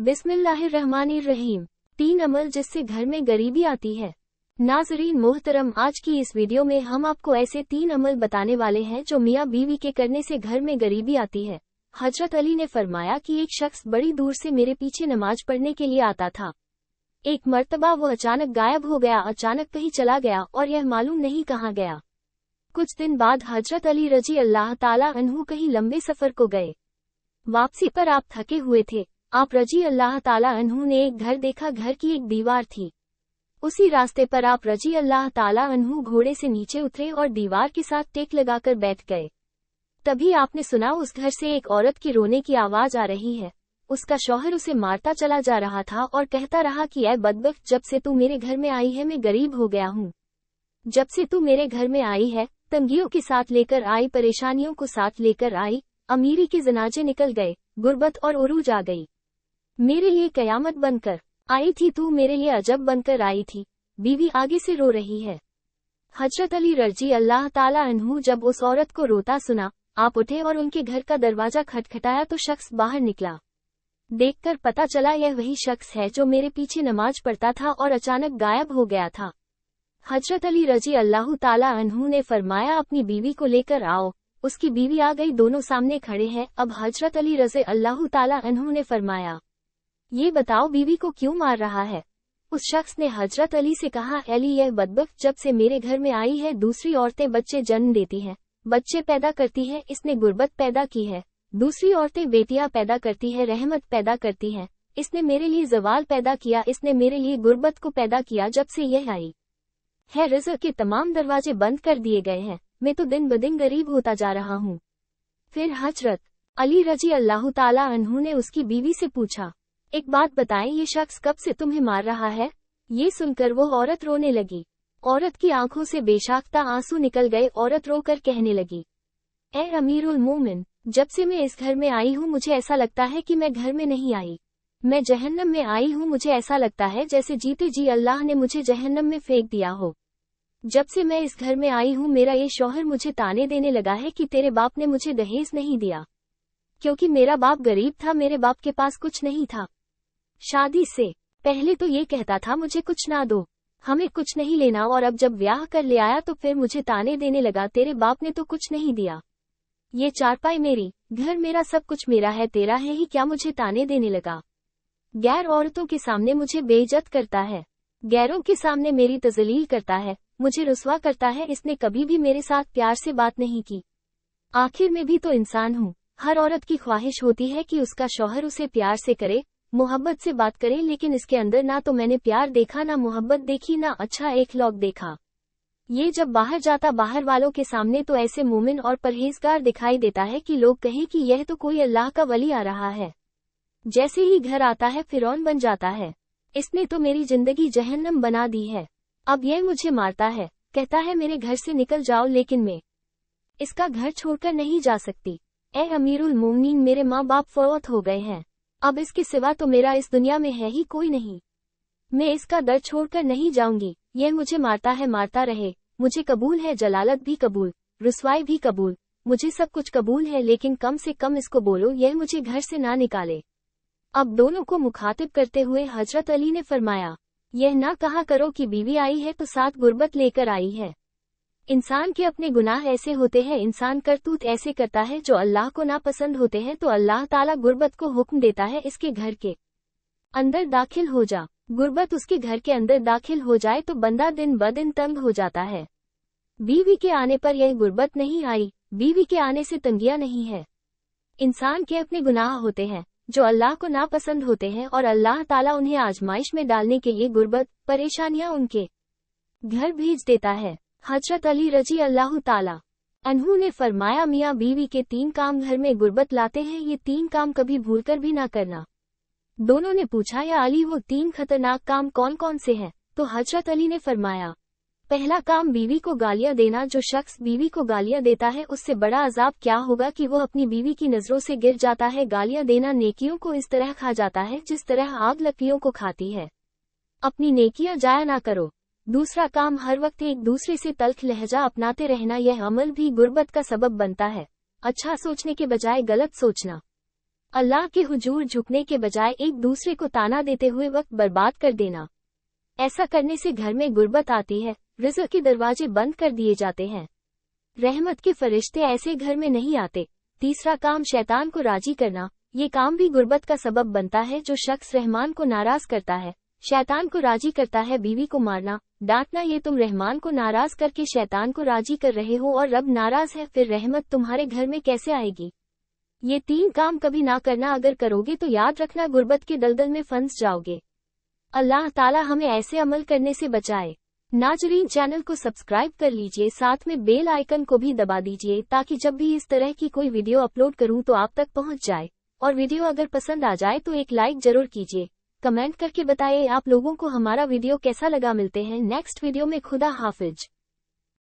बिस्मिल्लाहिर्रहमानिर्रहीम। 3 अमल जिससे घर में गरीबी आती है। नाज़रीन मोहतरम, आज की इस वीडियो में हम आपको ऐसे 3 अमल बताने वाले हैं जो मियाँ बीवी के करने से घर में गरीबी आती है। हजरत अली ने फरमाया कि एक शख्स बड़ी दूर से मेरे पीछे नमाज पढ़ने के लिए आता था। एक मर्तबा वो अचानक गायब हो गया, अचानक कहीं चला गया और यह मालूम नहीं कहाँ गया। कुछ दिन बाद हजरत अली रजी अल्लाह ताला अन्हु कहीं लंबे सफर को गए। वापसी पर आप थके हुए थे। आप रजी अल्लाह ताला अन्हु ने एक घर देखा। घर की एक दीवार थी। उसी रास्ते पर आप रजी अल्लाह ताला अन्हु घोड़े से नीचे उतरे और दीवार के साथ टेक लगाकर बैठ गए। तभी आपने सुना उस घर से एक औरत की रोने की आवाज आ रही है। उसका शौहर उसे मारता चला जा रहा था और कहता रहा कि ऐ बदबख्त, जब से तू मेरे घर में आई है मैं गरीब हो गया हूँ। जब से तू मेरे घर में आई है, तंगियों के साथ लेकर आई, परेशानियों को साथ लेकर आई। अमीरी के जनाजे निकल गए, गुर्बत और उरूज आ गई। मेरे लिए कयामत बनकर आई थी, तू मेरे लिए अजब बनकर आई थी। बीवी आगे से रो रही है। हजरत अली रजी अल्लाह ताला अन्हु जब उस औरत को रोता सुना, आप उठे और उनके घर का दरवाजा खटखटाया तो शख्स बाहर निकला। देखकर पता चला यह वही शख्स है जो मेरे पीछे नमाज पढ़ता था और अचानक गायब हो गया था। हजरत अली रजी अल्लाह ताला अन्हु ने फरमाया, अपनी बीवी को लेकर आओ। उसकी बीवी आ गई, दोनों सामने खड़े हैं। अब हजरत अली रजी अल्लाह ताला अन्हु ने फरमाया, ये बताओ बीवी को क्यों मार रहा है। उस शख्स ने हजरत अली से कहा, अली यह बदबख्त जब से मेरे घर में आई है दूसरी औरतें बच्चे जन्म देती हैं, बच्चे पैदा करती हैं, इसने गुर्बत पैदा की है। दूसरी औरतें बेटियां पैदा करती है, रहमत पैदा करती हैं, इसने मेरे लिए जवाल पैदा किया, इसने मेरे लिए गुर्बत को पैदा किया। जब से यह आई है रिज़्क़ के तमाम दरवाजे बंद कर दिए गए हैं, मैं तो दिन ब दिन गरीब होता जा रहा हूँ। फिर हजरत अली रजी अल्लाह ताला अन्हु ने उसकी बीवी से पूछा, एक बात बताएं, ये शख्स कब से तुम्हें मार रहा है। ये सुनकर वो औरत रोने लगी। औरत की आंखों से बेशाख्ता आंसू निकल गए। औरत रोकर कहने लगी, ए अमीरुल मोमिन, जब से मैं इस घर में आई हूँ मुझे ऐसा लगता है कि मैं घर में नहीं आई, मैं जहन्नम में आई हूँ। मुझे ऐसा लगता है जैसे जीते जी अल्लाह ने मुझे जहन्नम में फेंक दिया हो। जब से मैं इस घर में आई हूँ मेरा ये शौहर मुझे ताने देने लगा है कि तेरे बाप ने मुझे दहेज नहीं दिया, क्योंकि मेरा बाप गरीब था, मेरे बाप के पास कुछ नहीं था। शादी से पहले तो ये कहता था मुझे कुछ ना दो, हमें कुछ नहीं लेना, और अब जब ब्याह कर ले आया तो फिर मुझे ताने देने लगा, तेरे बाप ने तो कुछ नहीं दिया, ये चारपाई मेरी, घर मेरा, सब कुछ मेरा है, तेरा है ही क्या। मुझे ताने देने लगा। गैर औरतों के सामने मुझे बेइज्जत करता है, गैरों के सामने मेरी तजलील करता है, मुझे रुस्वा करता है। इसने कभी भी मेरे साथ प्यार से बात नहीं की। आखिर में भी तो इंसान हूँ। हर औरत की ख्वाहिश होती है कि उसका शौहर उसे प्यार से करे, मोहब्बत से बात करे, लेकिन इसके अंदर ना तो मैंने प्यार देखा, ना मोहब्बत देखी, ना अच्छा एखलाक देखा। ये जब बाहर जाता बाहर वालों के सामने तो ऐसे मोमिन और परहेजगार दिखाई देता है कि लोग कहें कि यह तो कोई अल्लाह का वली आ रहा है। जैसे ही घर आता है फिरौन बन जाता है। इसने तो मेरी जिंदगी जहन्नम बना दी है। अब यह मुझे मारता है, कहता है मेरे घर से निकल जाओ, लेकिन मैं इसका घर छोड़कर नहीं जा सकती। ए अमीरुल मोमिनीन, मेरे माँ बाप फौत हो गए हैं, अब इसके सिवा तो मेरा इस दुनिया में है ही कोई नहीं। मैं इसका दर छोड़कर नहीं जाऊंगी। यह मुझे मारता है, मारता रहे, मुझे कबूल है, जलालत भी कबूल, रुसवाई भी कबूल, मुझे सब कुछ कबूल है, लेकिन कम से कम इसको बोलो यह मुझे घर से ना निकाले। अब दोनों को मुखातिब करते हुए हजरत अली ने फरमाया, यह ना कहा करो कि बीवी आई है तो साथ गुर्बत लेकर आई है। इंसान के अपने गुनाह ऐसे होते हैं, इंसान करतूत ऐसे करता है जो अल्लाह को नापसंद होते हैं, तो अल्लाह ताला गुर्बत को हुक्म देता है इसके घर के अंदर दाखिल हो जा। गुर्बत उसके घर के अंदर दाखिल हो जाए तो बंदा दिन ब दिन तंग हो जाता है। बीवी के आने पर यह गुर्बत नहीं आई, बीवी के आने से तंगियां नहीं है। इंसान के अपने गुनाह होते हैं जो अल्लाह को नापसंद होते हैं, और अल्लाह ताला उन्हें आजमाइश में डालने के लिए गुर्बत, परेशानियां उनके घर भेज देता है। हजरत अली रजी अल्लाह ताला अन्हु ने फरमाया, मियाँ बीवी के 3 काम घर में गुर्बत लाते हैं, ये 3 काम कभी भूलकर भी ना करना। दोनों ने पूछा, या अली वो 3 खतरनाक काम कौन कौन से हैं। तो हजरत अली ने फरमाया, पहला काम बीवी को गालियां देना। जो शख्स बीवी को गालियां देता है उससे बड़ा अजाब क्या होगा कि वो अपनी बीवी की नजरों से गिर जाता है। गालियां देना नेकियों को इस तरह खा जाता है जिस तरह आग लकड़ियों को खाती है। अपनी नेकियां जाया ना करो। दूसरा काम, हर वक्त एक दूसरे से तल्ख लहजा अपनाते रहना। यह अमल भी गुर्बत का सबब बनता है। अच्छा सोचने के बजाय गलत सोचना। अल्लाह के हुजूर झुकने के बजाय एक दूसरे को ताना देते हुए वक्त बर्बाद कर देना। ऐसा करने से घर में गुर्बत आती है, रिज़्क़ के दरवाजे बंद कर दिए जाते हैं, रहमत के फरिश्ते ऐसे घर में नहीं आते। तीसरा काम शैतान को राजी करना। ये काम भी गुर्बत का सबब बनता है। जो शख्स रहमान को नाराज करता है, शैतान को राजी करता है। बीवी को मारना, डांटना, ये तुम रहमान को नाराज करके शैतान को राजी कर रहे हो और रब नाराज है, फिर रहमत तुम्हारे घर में कैसे आएगी। ये 3 काम कभी ना करना। अगर करोगे तो याद रखना गुर्बत के दलदल में फंस जाओगे। अल्लाह ताला हमें ऐसे अमल करने से बचाए। नाज़रीन, चैनल को सब्सक्राइब कर लीजिए, साथ में बेल आइकन को भी दबा दीजिए ताकि जब भी इस तरह की कोई वीडियो अपलोड करूं तो आप तक पहुंच जाए। और वीडियो अगर पसंद आ जाए तो एक लाइक जरूर कीजिए। कमेंट करके बताइए आप लोगों को हमारा वीडियो कैसा लगा। मिलते हैं नेक्स्ट वीडियो में। खुदा हाफिज।